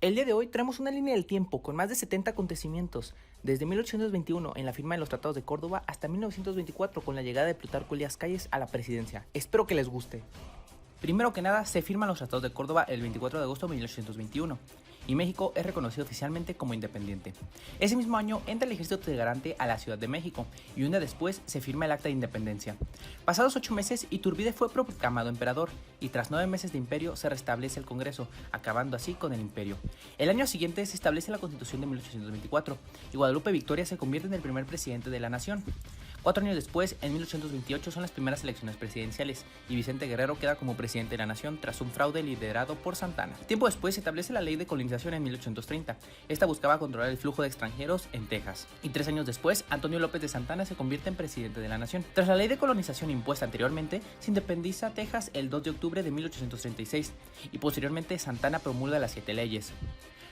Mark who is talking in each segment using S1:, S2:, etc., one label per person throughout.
S1: El día de hoy traemos una línea del tiempo con más de 70 acontecimientos, desde 1821 en la firma de los Tratados de Córdoba hasta 1924 con la llegada de Plutarco Elías Calles a la presidencia. Espero que les guste. Primero que nada, se firman los Tratados de Córdoba el 24 de agosto de 1821 y México es reconocido oficialmente como independiente. Ese mismo año entra el ejército trigarante a la Ciudad de México y un día después se firma el Acta de Independencia. Pasados 8 meses, Iturbide fue proclamado emperador y tras 9 meses de imperio se restablece el Congreso, acabando así con el imperio. El año siguiente se establece la Constitución de 1824 y Guadalupe Victoria se convierte en el primer presidente de la nación. 4 años después, en 1828, son las primeras elecciones presidenciales y Vicente Guerrero queda como presidente de la nación tras un fraude liderado por Santana. Tiempo después se establece la ley de colonización en 1830. Esta buscaba controlar el flujo de extranjeros en Texas. Y 3 años después, Antonio López de Santana se convierte en presidente de la nación. Tras la ley de colonización impuesta anteriormente, se independiza Texas el 2 de octubre de 1836 y posteriormente Santana promulga las 7 leyes.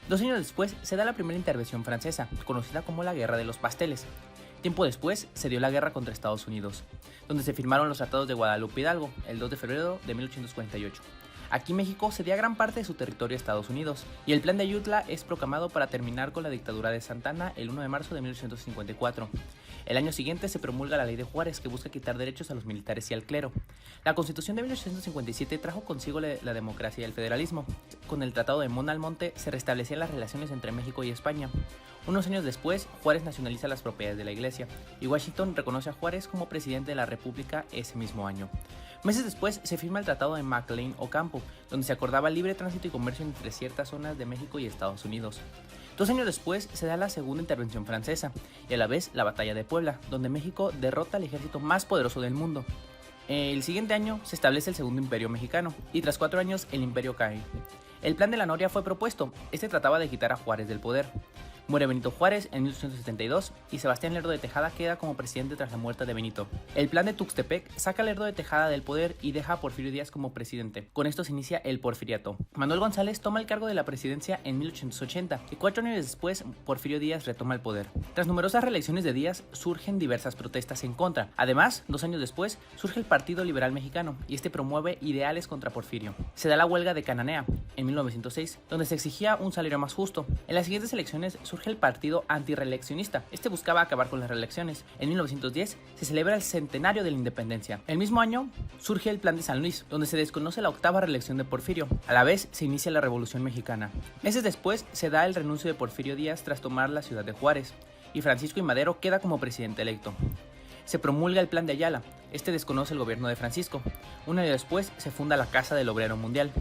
S1: 2 años después se da la primera intervención francesa, conocida como la Guerra de los Pasteles. Tiempo después se dio la guerra contra Estados Unidos, donde se firmaron los tratados de Guadalupe Hidalgo el 2 de febrero de 1848. Aquí México cedía gran parte de su territorio a Estados Unidos, y el Plan de Ayutla es proclamado para terminar con la dictadura de Santana el 1 de marzo de 1854. El año siguiente se promulga la Ley de Juárez, que busca quitar derechos a los militares y al clero. La Constitución de 1857 trajo consigo la democracia y el federalismo. Con el Tratado de Mon Almonte se restablecían las relaciones entre México y España. Unos años después, Juárez nacionaliza las propiedades de la iglesia, y Washington reconoce a Juárez como presidente de la República ese mismo año. Meses después se firma el Tratado de McLean Ocampo, donde se acordaba libre tránsito y comercio entre ciertas zonas de México y Estados Unidos. 2 años después se da la segunda intervención francesa, y a la vez la Batalla de Puebla, donde México derrota al ejército más poderoso del mundo. El siguiente año se establece el Segundo Imperio Mexicano, y tras 4 años el imperio cae. El Plan de la Noria fue propuesto, este trataba de quitar a Juárez del poder. Muere Benito Juárez en 1872 y Sebastián Lerdo de Tejada queda como presidente tras la muerte de Benito. El plan de Tuxtepec saca a Lerdo de Tejada del poder y deja a Porfirio Díaz como presidente. Con esto se inicia el porfiriato. Manuel González toma el cargo de la presidencia en 1880 y 4 años después Porfirio Díaz retoma el poder. Tras numerosas reelecciones de Díaz surgen diversas protestas en contra. Además, 2 años después surge el Partido Liberal Mexicano y este promueve ideales contra Porfirio. Se da la huelga de Cananea en 1906, donde se exigía un salario más justo. En las siguientes elecciones surge el partido antirreeleccionista. Este buscaba acabar con las reelecciones. En 1910 se celebra el centenario de la independencia. El mismo año surge el Plan de San Luis, donde se desconoce la 8ª reelección de Porfirio. A la vez se inicia la Revolución Mexicana. Meses después se da el renuncio de Porfirio Díaz tras tomar la ciudad de Juárez, y Francisco I. Madero queda como presidente electo. Se promulga el Plan de Ayala. Este desconoce el gobierno de Francisco. Un año después se funda la Casa del Obrero Mundial.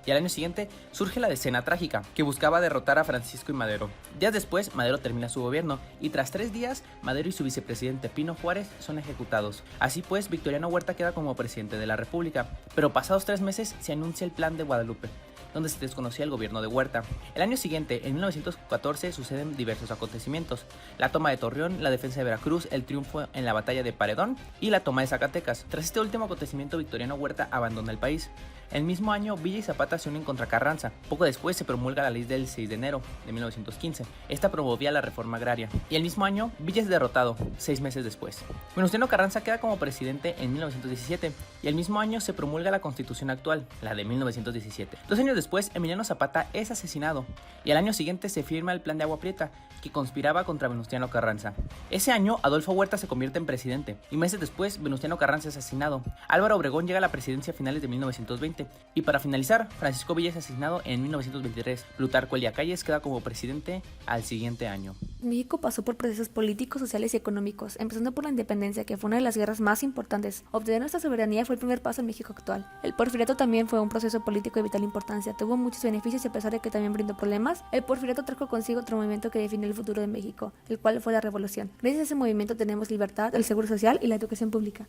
S1: Y al año siguiente surge la Decena Trágica, que buscaba derrotar a Francisco y Madero. Días después, Madero termina su gobierno, y tras 3 días, Madero y su vicepresidente Pino Juárez son ejecutados. Así pues, Victoriano Huerta queda como presidente de la República, pero pasados 3 meses se anuncia el Plan de Guadalupe, donde se desconocía el gobierno de Huerta. El año siguiente, en 1914, suceden diversos acontecimientos: la toma de Torreón, la defensa de Veracruz, el triunfo en la batalla de Paredón y la toma de Zacatecas. Tras este último acontecimiento, Victoriano Huerta abandona el país. El mismo año, Villa y Zapata se unen contra Carranza. Poco después se promulga la ley del 6 de enero de 1915. Esta promovía la reforma agraria. Y el mismo año, Villa es derrotado, 6 meses después. Venustiano Carranza queda como presidente en 1917. Y el mismo año se promulga la Constitución actual, la de 1917. 2 años después, Emiliano Zapata es asesinado. Y al año siguiente se firma el Plan de Agua Prieta, que conspiraba contra Venustiano Carranza. Ese año, Adolfo Huerta se convierte en presidente. Y meses después, Venustiano Carranza es asesinado. Álvaro Obregón llega a la presidencia a finales de 1920. Y para finalizar, Francisco Villa es asesinado en 1923. Plutarco Elías Calles queda como presidente al siguiente año.
S2: México pasó por procesos políticos, sociales y económicos, empezando por la independencia, que fue una de las guerras más importantes. Obtener nuestra soberanía fue el primer paso en México actual. El porfiriato también fue un proceso político de vital importancia, tuvo muchos beneficios y a pesar de que también brindó problemas, el porfiriato trajo consigo otro movimiento que definió el futuro de México, el cual fue la revolución. Gracias a ese movimiento tenemos libertad, el seguro social y la educación pública.